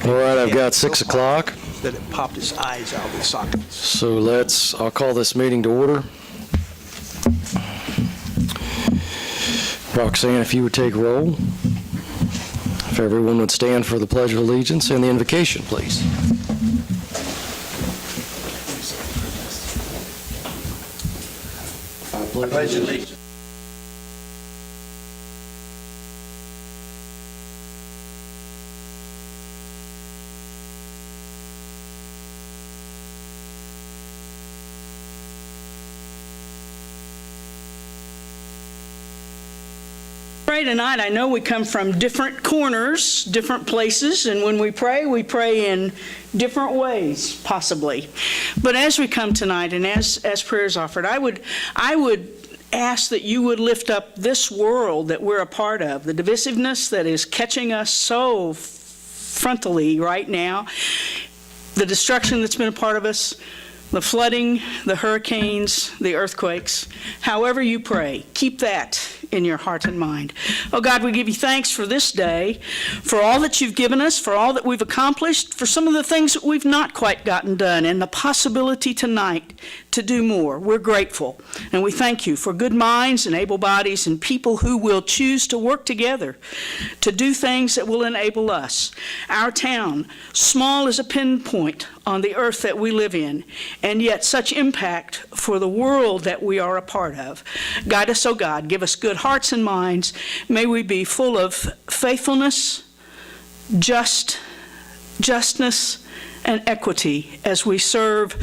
All right, I've got 6 o'clock. That it popped his eyes out of his sockets. So I'll call this meeting to order. Roxanne, if you would take roll. If everyone would stand for the Pledge of Allegiance and the invocation, please. I pledge allegiance. Tonight, I know we come from different corners, different places, and when we pray in different ways, possibly. But as we come tonight, and as prayers offered, I would ask that you would lift up this world that we're a part of, the divisiveness that is catching us so frontally right now, the destruction that's been a part of us, the flooding, the hurricanes, the earthquakes. However you pray, keep that in your heart and mind. Oh God, we give you thanks for this day, for all that you've given us, for all that we've accomplished, for some of the things that we've not quite gotten done, and the possibility tonight to do more. We're grateful, and we thank you for good minds and able bodies and people who will choose to work together to do things that will enable us. Our town, small as a pinpoint on the earth that we live in, and yet such impact for the world that we are a part of. Guide us, oh God. Give us good hearts and minds. May we be full of faithfulness, justness, and equity as we serve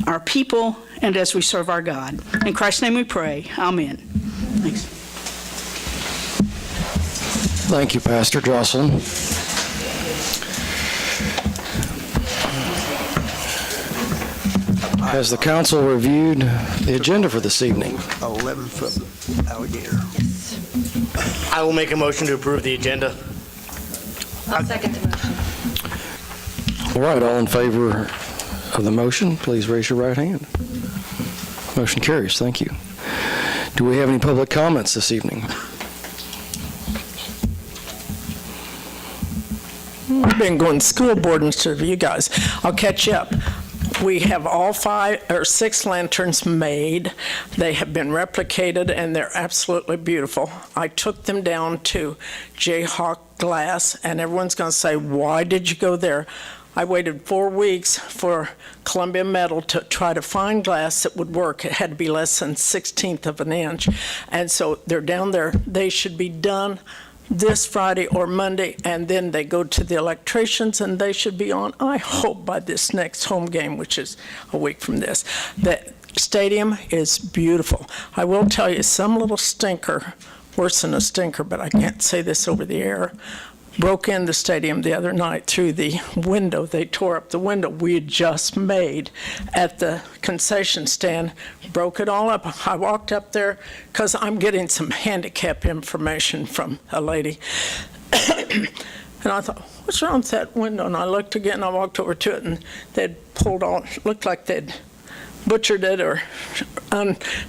our people and as we serve our God. In Christ's name we pray. Amen. Thanks. Thank you, Pastor Jocelyn. Has the council reviewed the agenda for this evening? 11-foot alligator. I will make a motion to approve the agenda. I'll second the motion. All right, all in favor of the motion, please raise your right hand. Motion carries. Thank you. Do we have any public comments this evening? I've been going school board instead of you guys. I'll catch you up. We have all 5 or 6 lanterns made. They have been replicated, and they're absolutely beautiful. I took them down to Jayhawk Glass, and everyone's going to say, why did you go there? I waited 4 weeks for Columbia Metal to try to find glass that would work. It had to be less than 1/16 of an inch. And so they're down there. They should be done this Friday or Monday, and then they go to the electricians, and they should be on, I hope, by this next home game, which is a week from this. The stadium is beautiful. I will tell you, some little stinker, worse than a stinker, but I can't say this over the air, broke in the stadium the other night through the window. They tore up the window we had just made at the concession stand, broke it all up. I walked up there because I'm getting some handicap information from a lady. And I thought, what's wrong with that window? And I looked again, I walked over to it, and they'd pulled on, looked like they'd butchered it or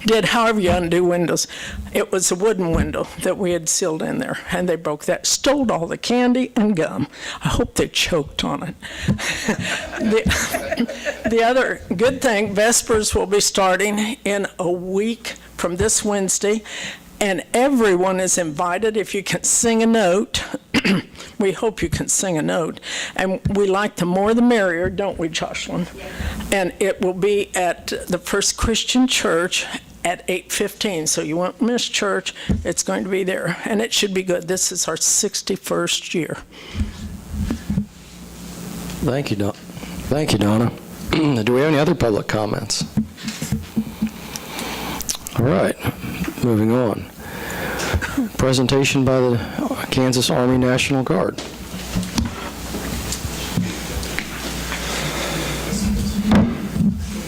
did however you undo windows. It was a wooden window that we had sealed in there, and they broke that, stole all the candy and gum. I hope they choked on it. The other good thing, Vespers will be starting in a week from this Wednesday, and everyone is invited if you can sing a note. We hope you can sing a note. And we like the more the merrier, don't we, Jocelyn? Yeah. And it will be at the First Christian Church at 8:15, so you won't miss church. It's going to be there, and it should be good. This is our 61st year. Thank you, Donna. Do we have any other public comments? All right, moving on. Presentation by the Kansas Army National Guard.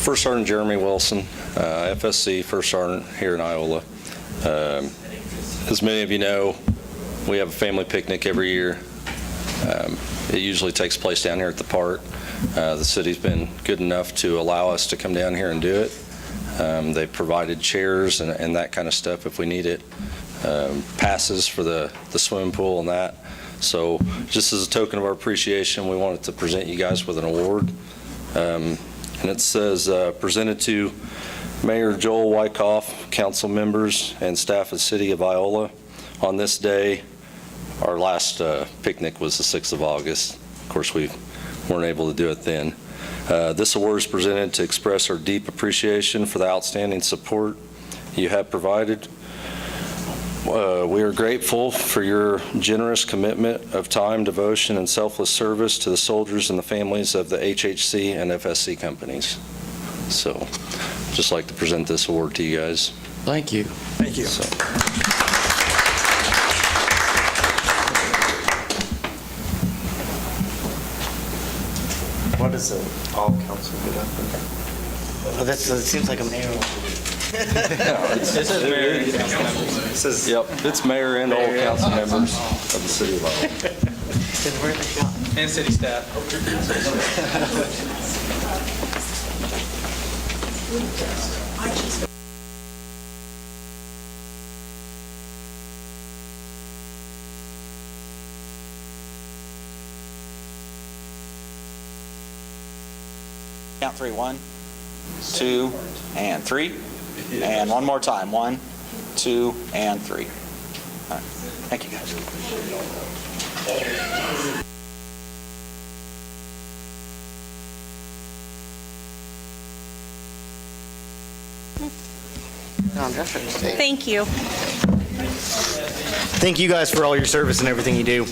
First Sergeant Jeremy Wilson, FSC First Sergeant here in Iola. As many of you know, we have a family picnic every year. It usually takes place down here at the park. The city's been good enough to allow us to come down here and do it. They've provided chairs and that kind of stuff if we need it. Passes for the swimming pool and that. So just as a token of our appreciation, we wanted to present you guys with an award. And it says, presented to Mayor Joel Wyckoff, council members, and staff of the City of Iola on this day. Our last picnic was the 6th of August. Of course, we weren't able to do it then. This award is presented to express our deep appreciation for the outstanding support you have provided. We are grateful for your generous commitment of time, devotion, and selfless service to the soldiers and the families of the HHC and FSC companies. So, just like to present this award to you guys. Thank you. Thank you. What does the all council get up? It seems like a mayor. Yep, it's mayor and all council members of the City of Iola. And city staff. Count three. 1, 2, and 3. And one more time. 1, 2, and 3. All right. Thank you, guys. Thank you. Thank you guys for all your service and everything you do.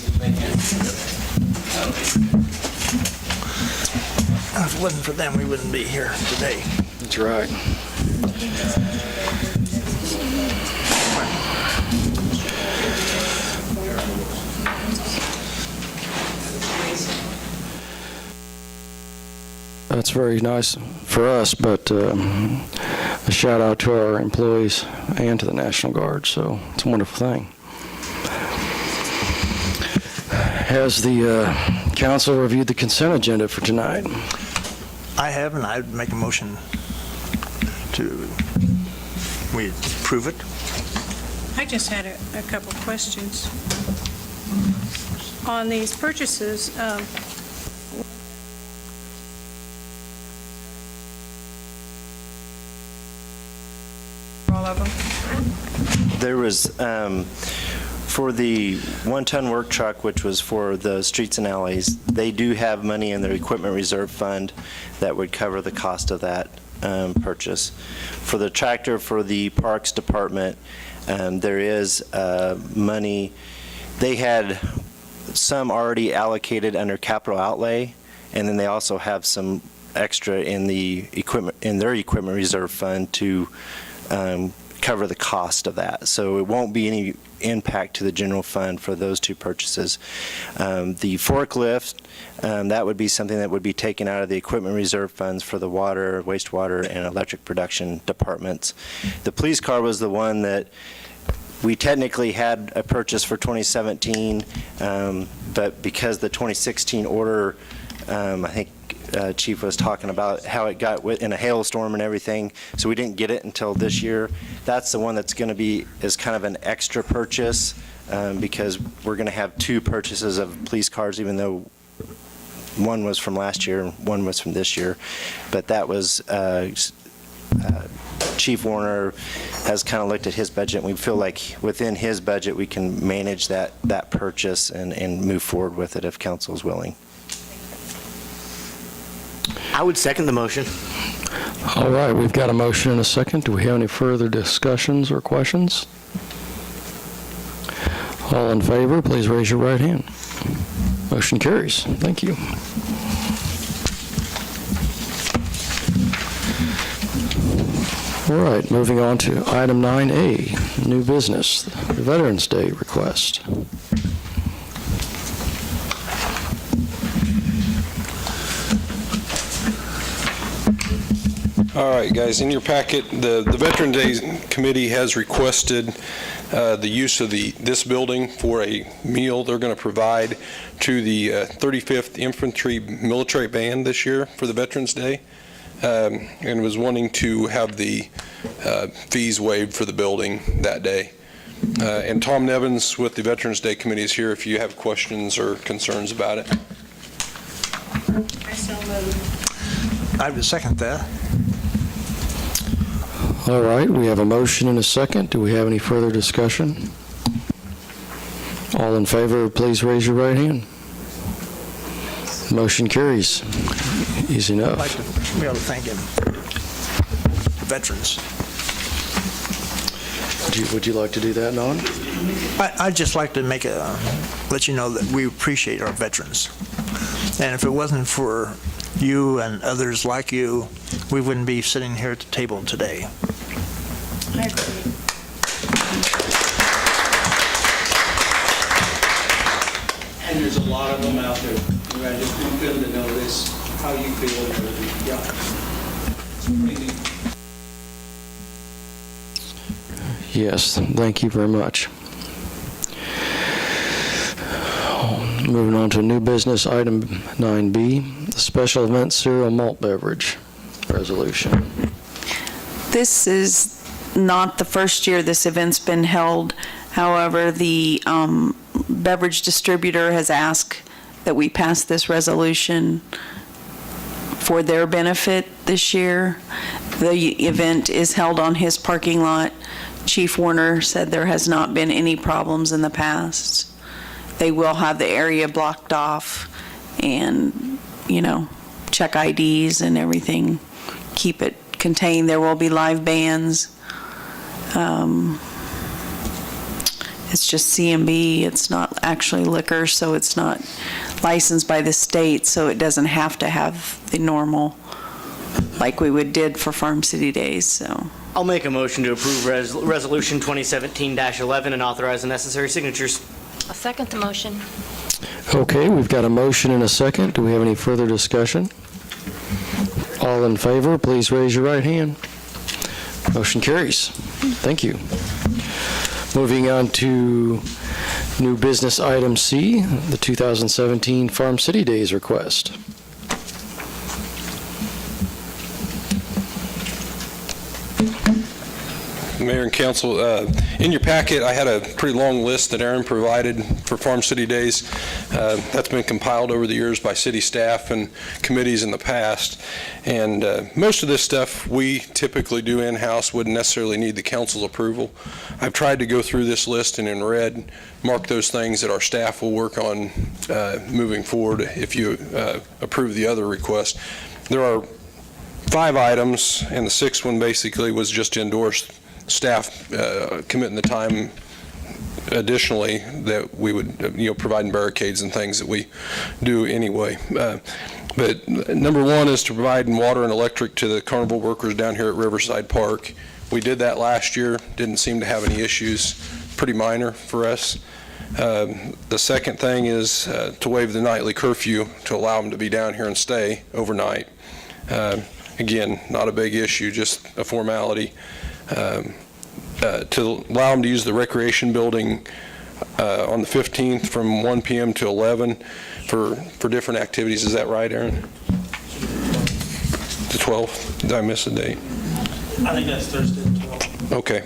If it wasn't for them, we wouldn't be here today. That's right. That's very nice for us, but a shout out to our employees and to the National Guard, so it's a wonderful thing. Has the council reviewed the consent agenda for tonight? I have, and I'd make a motion to, we approve it. I just had a couple questions. On these purchases, all of them? There was, for the one-ton work truck, which was for the streets and alleys, they do have money in their equipment reserve fund that would cover the cost of that purchase. For the tractor for the Parks Department, there is money. They had some already allocated under capital outlay, and then they also have some extra in the equipment, in their equipment reserve fund to cover the cost of that. So it won't be any impact to the general fund for those two purchases. The forklift, that would be something that would be taken out of the equipment reserve funds for the water, wastewater, and electric production departments. The police car was the one that we technically had a purchase for 2017, but because the 2016 order, I think Chief was talking about how it got in a hailstorm and everything, so we didn't get it until this year. That's the one that's going to be is kind of an extra purchase because we're going to have two purchases of police cars, even though one was from last year and one was from this year. But that was Chief Warner has kind of looked at his budget, and we feel like within his budget we can manage that purchase and move forward with it if council is willing. I would second the motion. All right, we've got a motion and a second. Do we have any further discussions or questions? All in favor, please raise your right hand. Motion carries. Thank you. All right, moving on to item 9A, new business, the Veterans Day request. All right, guys, in your packet, the Veteran Day Committee has requested the use of this building for a meal they're going to provide to the 35th Infantry Military Band this year for the Veterans Day, and was wanting to have the fees waived for the building that day. And Tom Nevins with the Veterans Day Committee is here if you have questions or concerns about it. I so moved. I would second that. All right, we have a motion and a second. Do we have any further discussion? All in favor, please raise your right hand. Motion carries. Easy I'd enough. like to be able to thank him. Veterans. Would you like to do that, Nan? I'd just like to let you know that we appreciate our veterans. And if it wasn't for you and others like you, we wouldn't be sitting here at the table today. I agree. And there's a lot of them out there. I just want them to know this, how you feel and everything. Yeah. It's pretty neat. Yes, thank you very much. Moving on to new business, item 9B, the special event cereal malt beverage resolution. This is not the first year this event's been held. However, the beverage distributor has asked that we pass this resolution for their benefit this year. The event is held on his parking lot. Chief Warner said there has not been any problems in the past. They will have the area blocked off and, check IDs and everything, keep it contained. There will be live bands. It's just CMB. It's not actually liquor, so it's not licensed by the state, so it doesn't have to have the normal, like we did for Farm City Days, so. I'll make a motion to approve Resolution 2017-11 and authorize the necessary signatures. I'll second the motion. Okay, we've got a motion and a second. Do we have any further discussion? All in favor, please raise your right hand. Motion carries. Thank you. Moving on to new business item C, the 2017 Farm City Days request. Mayor and Council, in your packet, I had a pretty long list that Aaron provided for Farm City Days. That's been compiled over the years by city staff and committees in the past. And most of this stuff we typically do in-house, wouldn't necessarily need the council's approval. I've tried to go through this list and in red, mark those things that our staff will work on moving forward if you approve the other request. There are 5 items, and the 6th one basically was just to endorse staff committing the time additionally that we would, providing barricades and things that we do anyway. But number 1 is to provide water and electric to the carnival workers down here at Riverside Park. We did that last year, didn't seem to have any issues, pretty minor for us. The second thing is to waive the nightly curfew to allow them to be down here and stay overnight. Again, not a big issue, just a formality. To allow them to use the recreation building on the 15th from 1 p.m. to 11 for different activities. Is that right, Aaron? The 12th? Did I miss a date? I think that's Thursday, 12. Okay.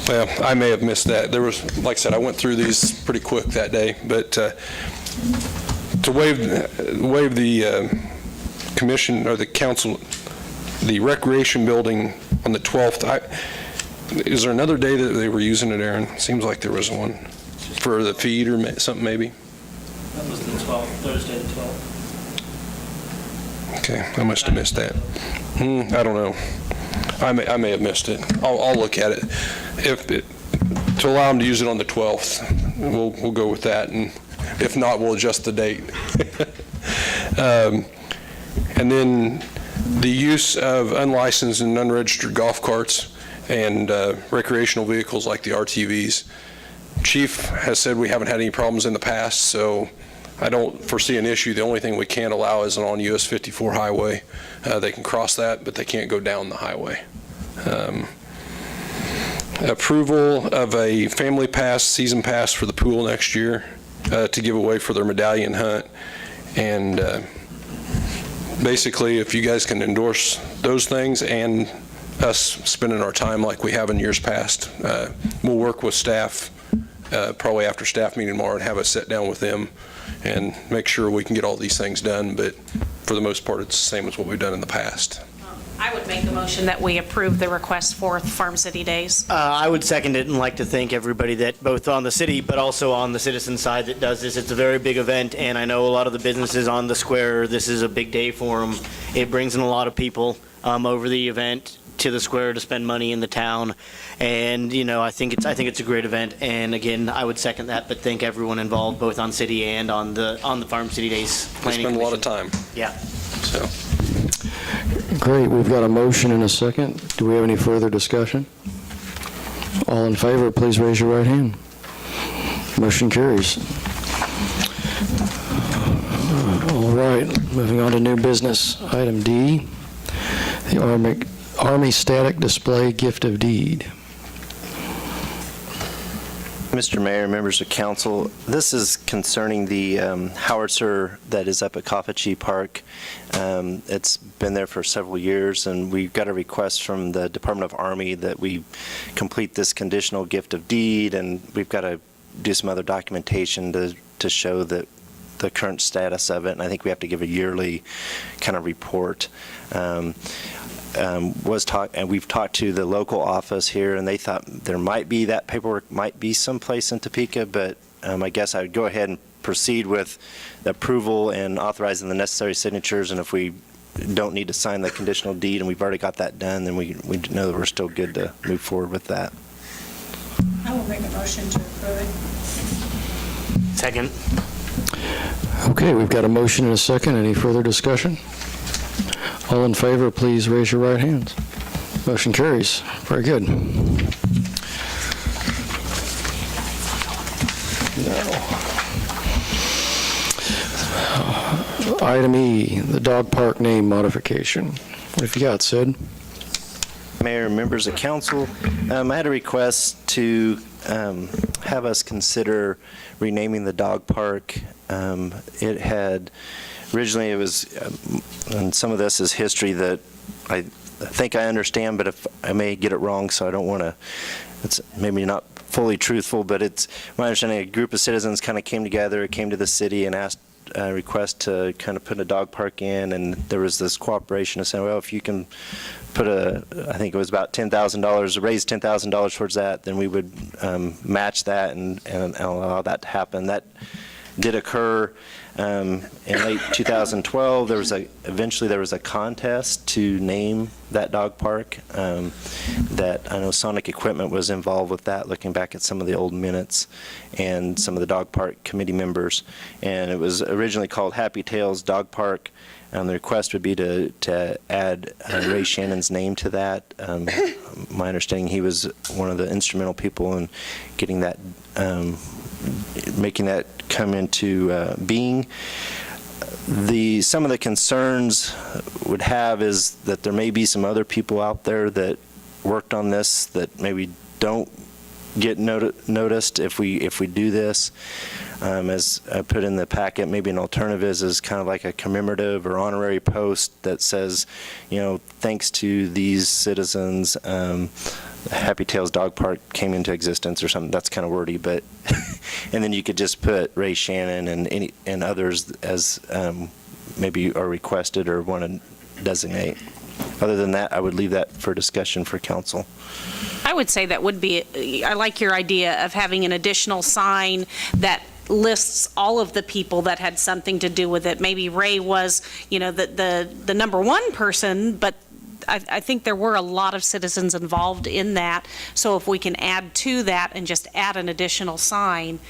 Well, I may have missed that. There was, like I said, I went through these pretty quick that day, but to waive the commission or the council, the recreation building on the 12th. Is there another day that they were using it, Aaron? Seems like there was one for the feed or something maybe. That was the 12th, Thursday the 12th. Okay, I must have missed that. I don't know. I may have missed it. I'll look at it. To allow them to use it on the 12th, we'll go with that, and if not, we'll adjust the date. And then the use of unlicensed and unregistered golf carts and recreational vehicles like the RTVs. Chief has said we haven't had any problems in the past, so I don't foresee an issue. The only thing we can't allow is on US 54 highway. They can cross that, but they can't go down the highway. Approval of a family pass, season pass for the pool next year to give away for their medallion hunt. And basically, if you guys can endorse those things and us spending our time like we have in years past. We'll work with staff, probably after staff meeting tomorrow, and have us sit down with them and make sure we can get all these things done, but for the most part, it's the same as what we've done in the past. I would make a motion that we approve the request for Farm City Days. I would second it and like to thank everybody that, both on the city, but also on the citizen side that does this. It's a very big event, and I know a lot of the businesses on the square, this is a big day for them. It brings in a lot of people over the event to the square to spend money in the town, and I think it's a great event. And again, I would second that, but thank everyone involved, both on city and on the Farm City Days We planning. spend a lot of time. Yeah. So. Great, we've got a motion and a second. Do we have any further discussion? All in favor, please raise your right hand. Motion carries. All right, moving on to new business. Item D, the Army Static Display Gift of Deed. Mr. Mayor, members of council, this is concerning the howitzer that is up at Coffee Park. It's been there for several years, and we got a request from the Department of Army that we complete this conditional gift of deed, and we've got to do some other documentation to show that the current status of it, and I think we have to give a yearly kind of report. And we've talked to the local office here, and they thought there might be, that paperwork might be someplace in Topeka, but I guess I would go ahead and proceed with the approval and authorizing the necessary signatures, and if we don't need to sign the conditional deed and we've already got that done, then we know that we're still good to move forward with that. I will make a motion to approve it. Second. Okay, we've got a motion and a second. Any further discussion? All in favor, please raise your right hands. Motion carries. Very good. Item E, the dog park name modification. What have you got, Sid? Mayor, members of council, I had a request to have us consider renaming the dog park. It had, originally it was, and some of this is history that I think I understand, but if I may get it wrong, so I don't want to, it's maybe not fully truthful, but it's my understanding a group of citizens kind of came together, came to the city and asked a request to kind of put a dog park in, and there was this cooperation of saying, well, if you can put I think it was about $10,000, raise $10,000 towards that, then we would match that and allow that to happen. That did occur in late 2012. Eventually there was a contest to name that dog park. That I know Sonic Equipment was involved with that, looking back at some of the old minutes and some of the dog park committee members. And it was originally called Happy Tales Dog Park. The request would be to add Ray Shannon's name to that. My understanding, he was one of the instrumental people in getting that, making that come into being. Some of the concerns would have is that there may be some other people out there that worked on this that maybe don't get noticed if we do this. As I put in the packet, maybe an alternative is kind of like a commemorative or honorary post that says, thanks to these citizens, Happy Tales Dog Park came into existence or something. That's kind of wordy, but and then you could just put Ray Shannon and others as maybe are requested or want to designate. Other than that, I would leave that for discussion for council. I would say that would be, I like your idea of having an additional sign that lists all of the people that had something to do with it. Maybe Ray was, the number one person, but I think there were a lot of citizens involved in that. So if we can add to that and just add an additional sign.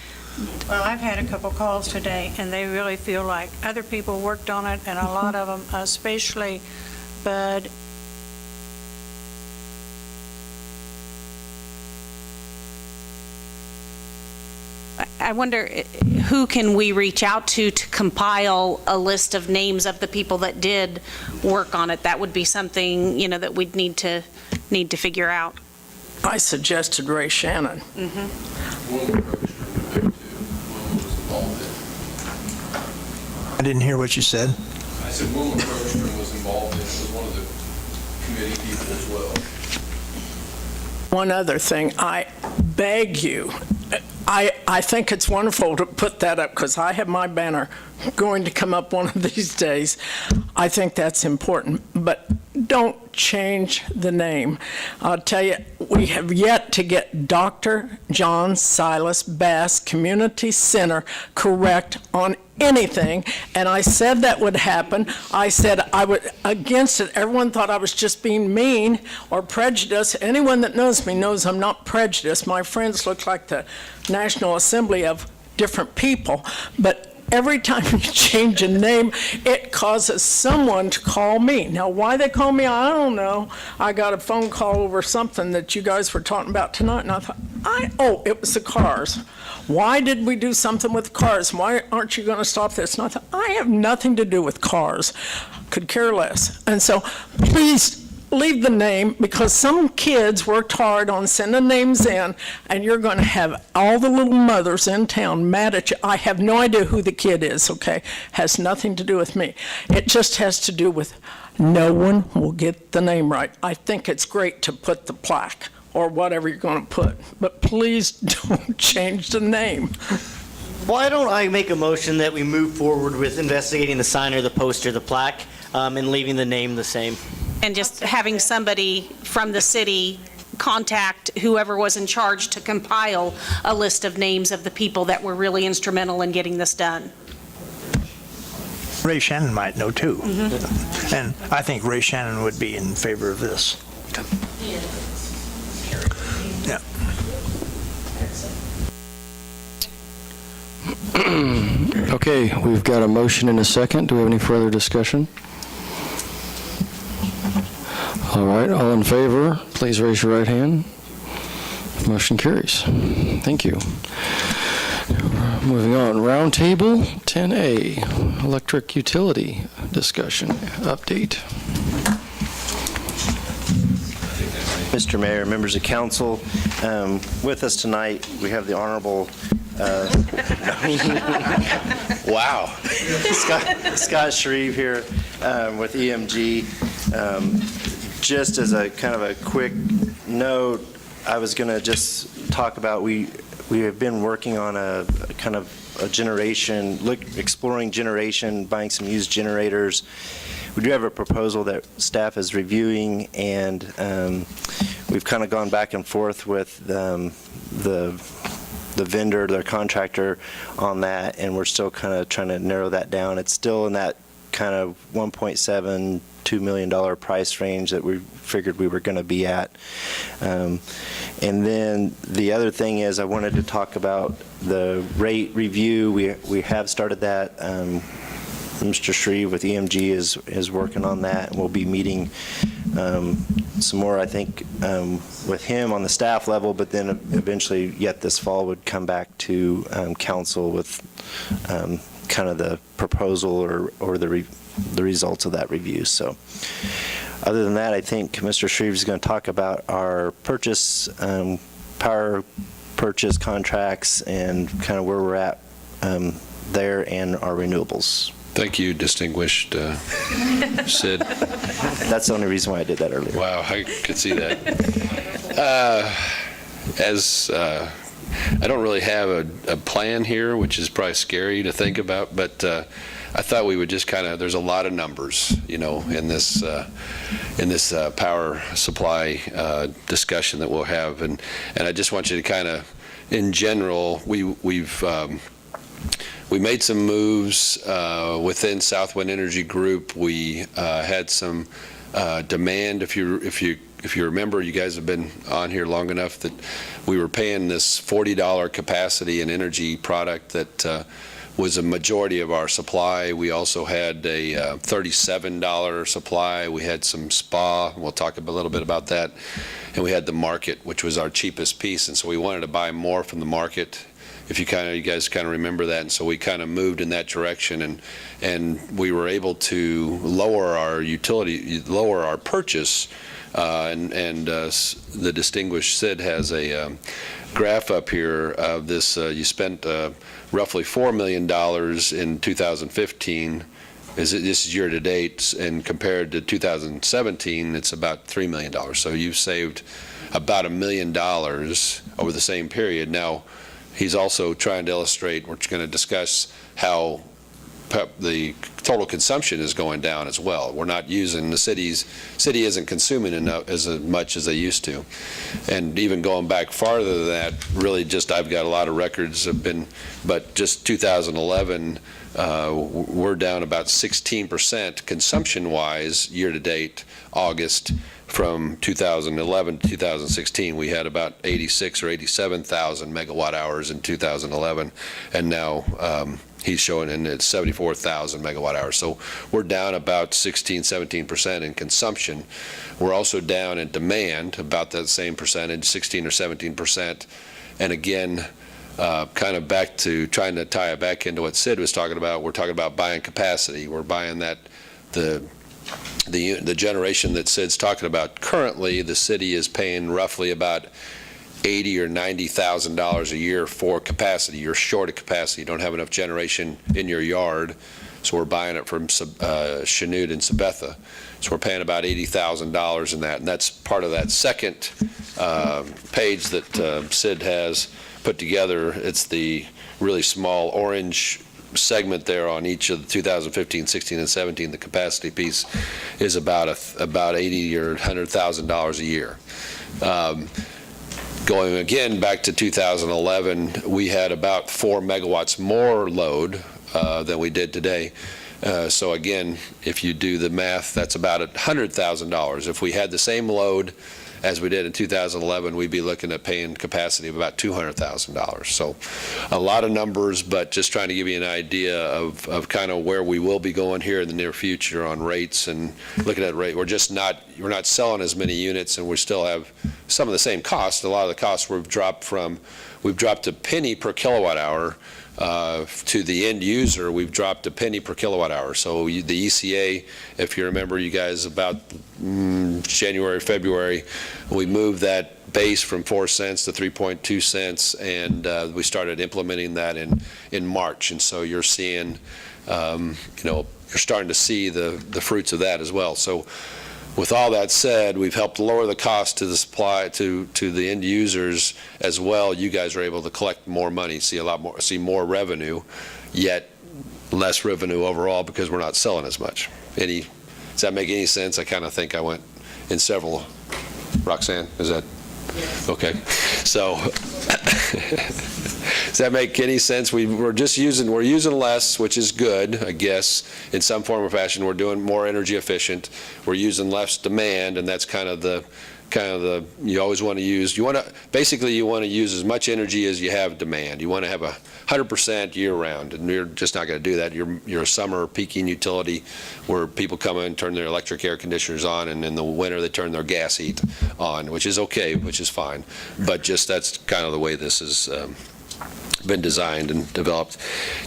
Well, I've had a couple calls today, and they really feel like other people worked on it, and a lot of them, especially Bud. I wonder, who can we reach out to compile a list of names of the people that did work on it? That would be something, that we'd need to figure out. I suggested Ray Shannon. I didn't hear what you said. I said Wilma Bergstrom was involved in it, was one of the committee people as well. One other thing, I beg you, I think it's wonderful to put that up because I have my banner going to come up one of these days. I think that's important, but don't change the name. I'll tell you, we have yet to get Dr. John Silas Bass Community Center correct on anything, and I said that would happen. I said I would against it. Everyone thought I was just being mean or prejudiced. Anyone that knows me knows I'm not prejudiced. My friends look like the National Assembly of different people, but every time you change a name, it causes someone to call me. Now, why they call me, I don't know. I got a phone call over something that you guys were talking about tonight, and I thought, oh, it was the cars. Why did we do something with cars? Why aren't you going to stop this? And I thought, I have nothing to do with cars. Could care less. And so, please, leave the name, because some kids worked hard on sending names in, and you're going to have all the little mothers in town mad at you. I have no idea who the kid is, okay? Has nothing to do with me. It just has to do with no one will get the name right. I think it's great to put the plaque or whatever you're going to put, but please don't change the name. Why don't I make a motion that we move forward with investigating the sign or the poster, the plaque, and leaving the name the same? And just having somebody from the city contact whoever was in charge to compile a list of names of the people that were really instrumental in getting this done. Ray Shannon might know too. And I think Ray Shannon would be in favor of this. Yeah. Okay, we've got a motion and a second. Do we have any further discussion? All right, all in favor, please raise your right hand. Motion carries. Thank you. Moving on, roundtable 10A, electric utility discussion update. Mr. Mayor, members of council, with us tonight, we have the Honorable wow. Scott Shreve here with EMG. Just as a kind of a quick note, I was going to just talk about we have been working on a kind of a generation, exploring generation, buying some used generators. We do have a proposal that staff is reviewing, and we've kind of gone back and forth with the vendor, their contractor on that, and we're still kind of trying to narrow that down. It's still in that kind of $1.72 million price range that we figured we were going to be at. And then the other thing is I wanted to talk about the rate review. We have started that. Mr. Shreve with EMG is working on that, and we'll be meeting some more, I think, with him on the staff level, but then eventually yet this fall would come back to council with kind of the proposal or the results of that review. So other than that, I think Mr. Shreve is going to talk about our purchase, power purchase contracts and kind of where we're at there and our renewables. Thank you, distinguished Sid. That's the only reason why I did that earlier. Wow, I could see that. I don't really have a plan here, which is probably scary to think about, but I thought we would just kind of, there's a lot of numbers, you know, in this power supply discussion that we'll have, and I just want you to kind of, in general, we made some moves within Southwind Energy Group. We had some demand. If you remember, you guys have been on here long enough that we were paying this $40 capacity and energy product that was a majority of our supply. We also had a $37 supply. We had some SPA. We'll talk a little bit about that. And we had the market, which was our cheapest piece. And so we wanted to buy more from the market. If you guys kind of remember that, and so we kind of moved in that direction, and we were able to lower our purchase, and the distinguished Sid has a graph up here of this. You spent roughly $4 million in 2015. This is year-to-date, and compared to 2017, it's about $3 million. So you've saved about $1 million over the same period. Now, he's also trying to illustrate, we're going to discuss how the total consumption is going down as well. We're not using, the city isn't consuming enough as much as they used to. And even going back farther than that, really just, I've got a lot of records have been, but just 2011, we're down about 16% consumption-wise year-to-date, August, from 2011 to 2016. We had about 86 or 87,000 megawatt hours in 2011, and now he's showing in at 74,000 megawatt hours. So we're down about 16, 17% in consumption. We're also down in demand, about that same percentage, 16 or 17%. And again, kind of back to trying to tie it back into what Sid was talking about, we're talking about buying capacity. We're buying that, the generation that Sid's talking about. Currently, the city is paying roughly about $80,000 or $90,000 a year for capacity. You're short of capacity. You don't have enough generation in your yard, so we're buying it from Chanute and Sabetha. So we're paying about $80,000 in that, and that's part of that second page that Sid has put together. It's the really small orange segment there on each of the 2015, 16, and 17. The capacity piece is about $80,000 or $100,000 a year. Going again back to 2011, we had about 4 megawatts more load than we did today. So again, if you do the math, that's about $100,000. If we had the same load as we did in 2011, we'd be looking at paying capacity of about $200,000. So a lot of numbers, but just trying to give you an idea of kind of where we will be going here in the near future on rates and looking at rate. We're not selling as many units, and we still have some of the same costs. A lot of the costs we've dropped a penny per kilowatt hour. To the end user, we've dropped a penny per kilowatt hour. So the ECA, if you remember, you guys, about January, February, we moved that base from 4 cents to 3.2 cents, and we started implementing that in March. And so you're seeing, you're starting to see the fruits of that as well. So with all that said, we've helped lower the cost to the supply to the end users as well. You guys are able to collect more money, see more revenue, yet less revenue overall because we're not selling as much. Does that make any sense? I kind of think I went in several. Roxanne, is that okay? So does that make any sense? We're using less, which is good, I guess, in some form or fashion. We're doing more energy efficient. We're using less demand, and that's kind of the you always want to use. You want to use as much energy as you have demand. You want to have 100% year round, and you're just not going to do that. You're a summer peaking utility where people come in and turn their electric air conditioners on, and in the winter they turn their gas heat on, which is okay, which is fine. But just that's kind of the way this is been designed and developed.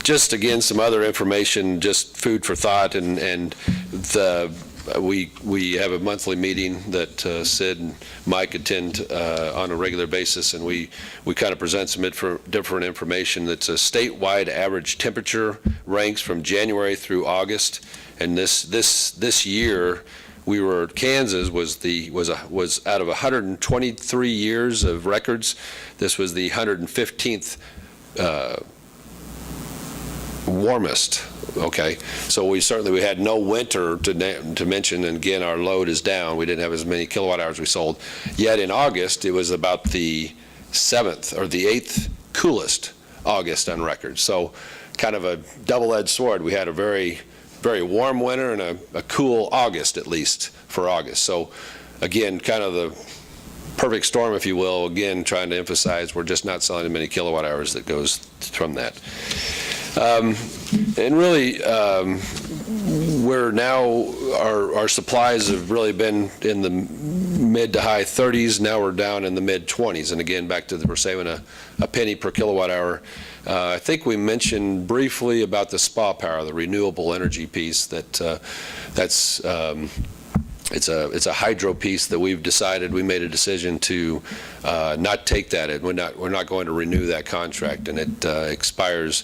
Just again, some other information, just food for thought, and we have a monthly meeting that Sid and Mike attend on a regular basis, and we kind of present some different information. That's a statewide average temperature ranks from January through August, and this year Kansas was out of 123 years of records. This was the 115th warmest. Okay, so we had no winter to mention, and again, our load is down. We didn't have as many kilowatt hours we sold. Yet in August, it was about the 7th or the 8th coolest August on record. So kind of a double-edged sword. We had a very, very warm winter and a cool August, at least for August. So again, kind of the perfect storm, if you will. Again, trying to emphasize we're just not selling as many kilowatt hours that goes from that. And really, we're now, our supplies have really been in the mid to high 30s. Now we're down in the mid 20s. And again, back to we're saving a penny per kilowatt hour. I think we mentioned briefly about the SPA power, the renewable energy piece. It's a hydro piece that we made a decision to not take that. We're not going to renew that contract, and it expires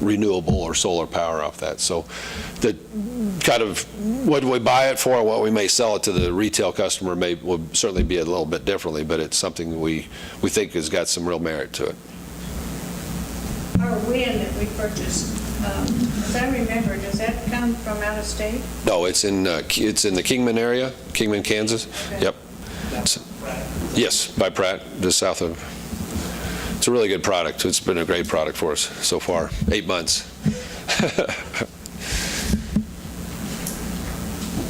renewable or solar power off that. So the kind of what we buy it for, what we may sell it to the retail customer will certainly be a little bit differently, but it's something we think has got some real merit to it. Our wind that we purchased, as I remember, does that come from out of state? No, it's in the Kingman area, Kingman, Kansas. Okay. Yep. Yes, by Pratt, just south of. It's a really good product. It's been a great product for us so far. 8 months.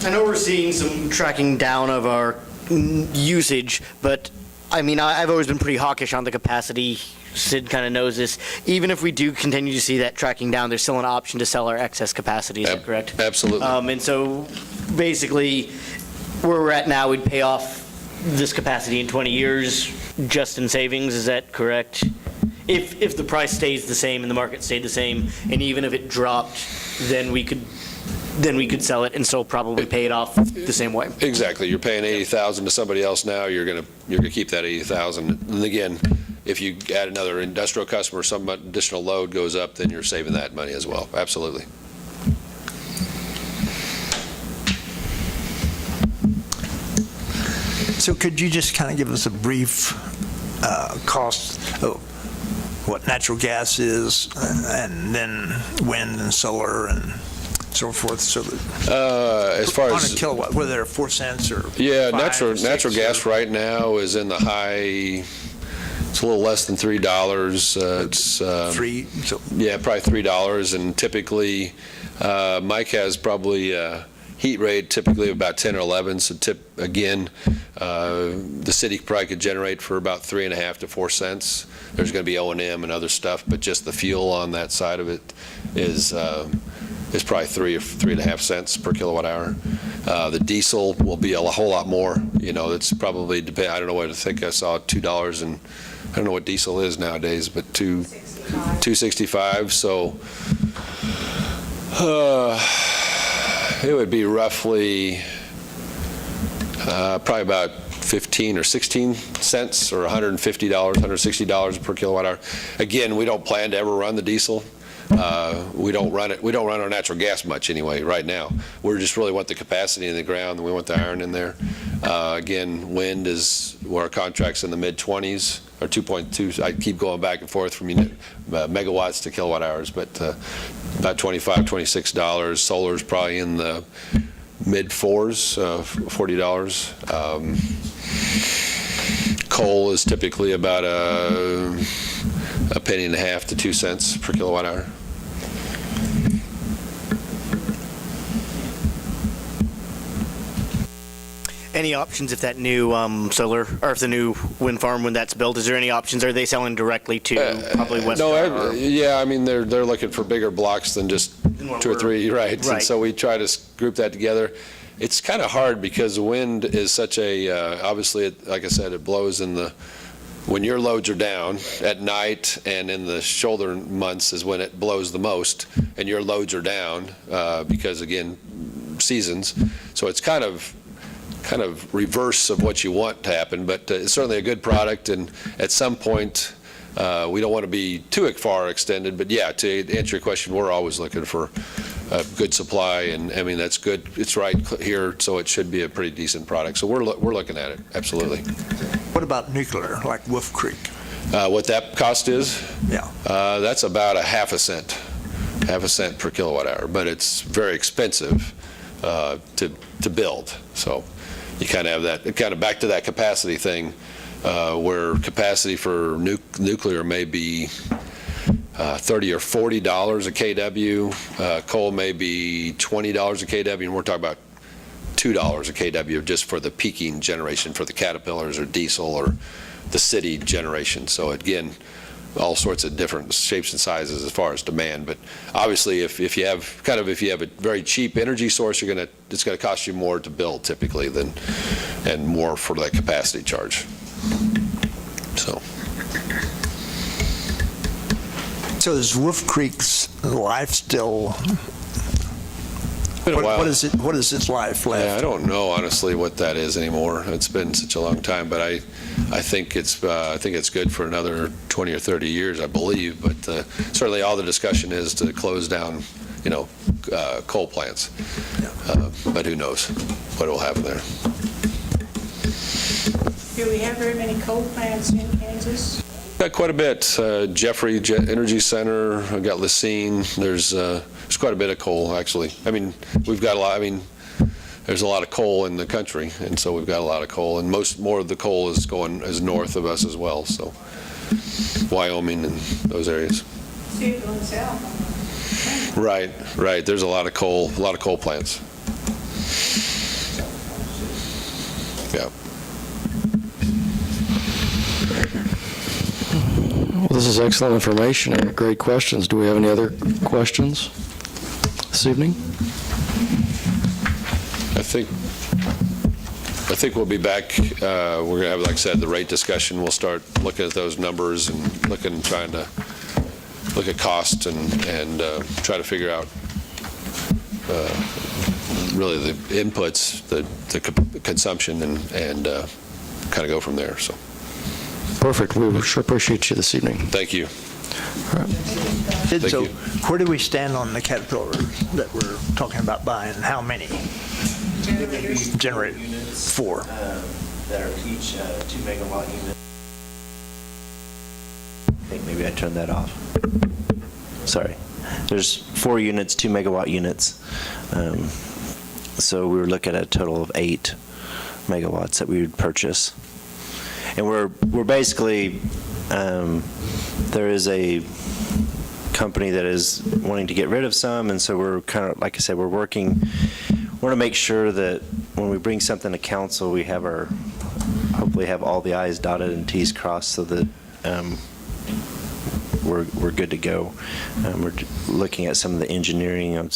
I know we're seeing some tracking down of our usage, but I mean, I've always been pretty hawkish on the capacity. Sid kind of knows this. Even if we do continue to see that tracking down, there's still an option to sell our excess capacity. Is that correct? Absolutely. And so basically, where we're at now, we'd pay off this capacity in 20 years just in savings. Is that correct? If the price stays the same and the market stayed the same, and even if it dropped, then we could sell it and still probably pay it off the same way. Exactly. You're paying $80,000 to somebody else now. You're gonna keep that $80,000. And again, if you add another industrial customer, some additional load goes up, then you're saving that money as well. Absolutely. So could you just kind of give us a brief cost of what natural gas is, and then wind and solar and so forth, so that as far on as a kilowatt, whether they're 4 cents or yeah, 5 or 6 natural gas or- right now is in the high. It's a little less than $3. It's 3. So yeah, probably $3. And typically, Mike has probably a heat rate typically of about 10 or 11. So again, the city probably could generate for about 3.5 to 4 cents. There's going to be O&M and other stuff, but just the fuel on that side of it is probably 3 or 3.5 cents per kilowatt hour. The diesel will be a whole lot more. You know, it's probably I don't know what I think. I saw $2 and I don't know what diesel is nowadays, but $2.65. So it would be roughly probably about 15 or 16 cents or $150, $160 per kilowatt hour. Again, we don't plan to ever run the diesel. We don't run it. We don't run our natural gas much anyway right now. We just really want the capacity in the ground, and we want the iron in there. Again, wind is where our contract's in the mid-20s or 2.2. I keep going back and forth from megawatts to kilowatt hours, but about $25, $26. Solar is probably in the mid-4s, $40. Coal is typically about $0.015 to 2 cents per kilowatt hour. Any options if that new solar, or if the new wind farm, when that's built, is there any options? Are they selling directly to probably West? No, yeah, I mean, they're looking for bigger blocks than just 2 or 3, right? And so we try to group that together. It's kind of hard because wind is such a, obviously, like I said, it blows when your loads are down at night, and in the shoulder months is when it blows the most, and your loads are down because, again, seasons. So it's kind of reverse of what you want to happen, but it's certainly a good product, and at some point, we don't want to be too far extended, but yeah, to answer your question, we're always looking for a good supply, and I mean, that's good. It's right here, so it should be a pretty decent product. So we're looking at it, absolutely. what about nuclear, like Wolf Creek? What that cost is? Yeah. That's about half a cent per kilowatt hour, but it's very expensive to build. So you kind of have that, kind of back to that capacity thing, where capacity for nuclear may be $30 or $40 a kW. Coal may be $20 a kW, and we're talking about $2 a kW just for the peaking generation for the Caterpillars or diesel or the city generation. So again, all sorts of different shapes and sizes as far as demand. But obviously, if you have a very cheap energy source, it's gonna cost you more to build typically and more for that capacity charge. So is Wolf Creek's life still Been a while. What is its life left? Yeah, I don't know honestly what that is anymore. It's been such a long time, but I think it's good for another 20 or 30 years, I believe. But certainly, all the discussion is to close down, coal plants. But who knows what will happen there? Do we have very many coal plants in Kansas? Got quite a bit. Jeffrey Energy Center. I've got Lacine. There's quite a bit of coal, actually. I mean, we've got a lot. I mean, there's a lot of coal in the country, and so we've got a lot of coal. And more of the coal is north of us as well. So, Wyoming and those areas. Right. There's a lot of coal plants. Yeah. Well, this is excellent information and great questions. Do we have any other questions this evening? I think we'll be back. We're going to have, like I said, the rate discussion. We'll start looking at those numbers and trying to look at costs and try to figure out really the inputs, the consumption, and kind of go from there. So. Perfect. We sure appreciate you this evening. Thank you. All right. Thank you. Where do we stand on the Caterpillar that we're talking about buying? How many? Generators. 4. That are each 2 megawatt units. I think maybe I turned that off. Sorry. There's 4 units, 2 megawatt units. So we were looking at a total of 8 megawatts that we would purchase. And we're basically, there is a company that is wanting to get rid of some, and so we're kind of, like I said, we want to make sure that when we bring something to council, we have hopefully have all the I's dotted and T's crossed so that we're good to go. We're looking at some of the engineering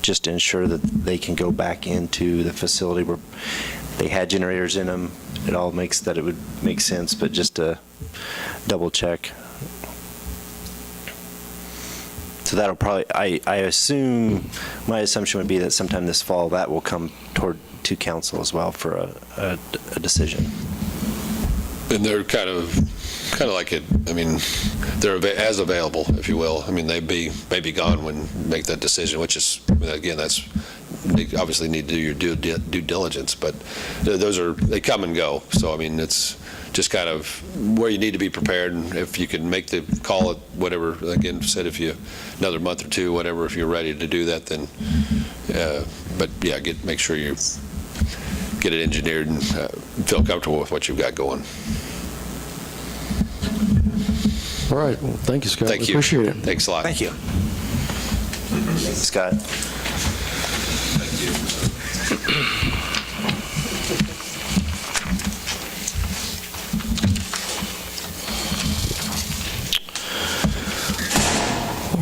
just to ensure that they can go back into the facility where they had generators in them. It all makes that it would make sense, but just to double check. So that'll probably, I assume, my assumption would be that sometime this fall that will come to council as well for a decision. And they're kind of like it. I mean, they're as available, if you will. I mean, may be gone when make that decision, which is, again, you obviously need to do your due diligence, but they come and go. So I mean, it's just kind of where you need to be prepared, and if you can make the call at whatever, again said, if you another month or two, whatever, if you're ready to do that, then but yeah, make sure you get it engineered and feel comfortable with what you've got going. All right. Well, thank you, Scott. Thank you. Appreciate it. Thanks a lot. Thank you. Thanks, Scott.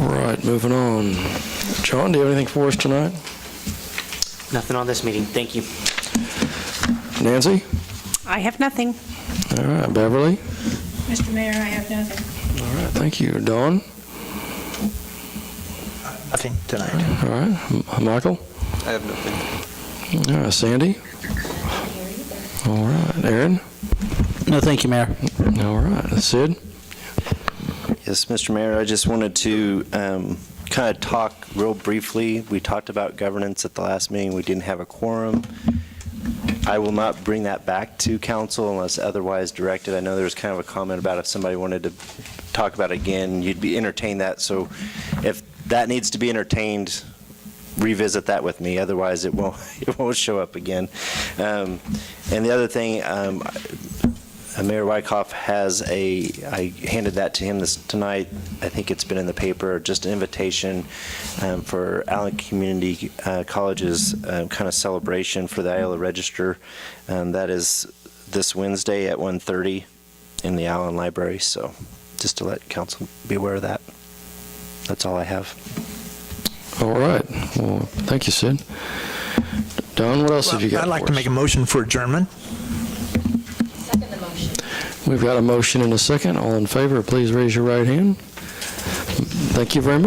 All right, moving on. John, do you have anything for us tonight? Nothing on this meeting. Thank you. Nancy? I have nothing. All right, Beverly? Mr. Mayor, I have nothing. All right, thank you. Dawn? Nothing tonight. All right, Michael? I have nothing. All right, Sandy? All right, Aaron? No, thank you, Mayor. All right, Sid? Yes, Mr. Mayor, I just wanted to kind of talk real briefly. We talked about governance at the last meeting. We didn't have a quorum. I will not bring that back to council unless otherwise directed. I know there was kind of a comment about if somebody wanted to talk about it again, you'd be entertain that. So if that needs to be entertained, revisit that with me. Otherwise, it won't show up again. And the other thing, Mayor Wyckoff has I handed that to him tonight. I think it's been in the paper, just an invitation for Allen Community College's kind of celebration for the Iola Register. That is this Wednesday at 1:30 in the Allen Library. So just to let council be aware of that. That's all I have. All right. Well, thank you, Sid. Don, what else have you got? I'd like to make a motion for adjournment. Second the motion. We've got a motion and a second. All in favor, please raise your right hand. Thank you very much.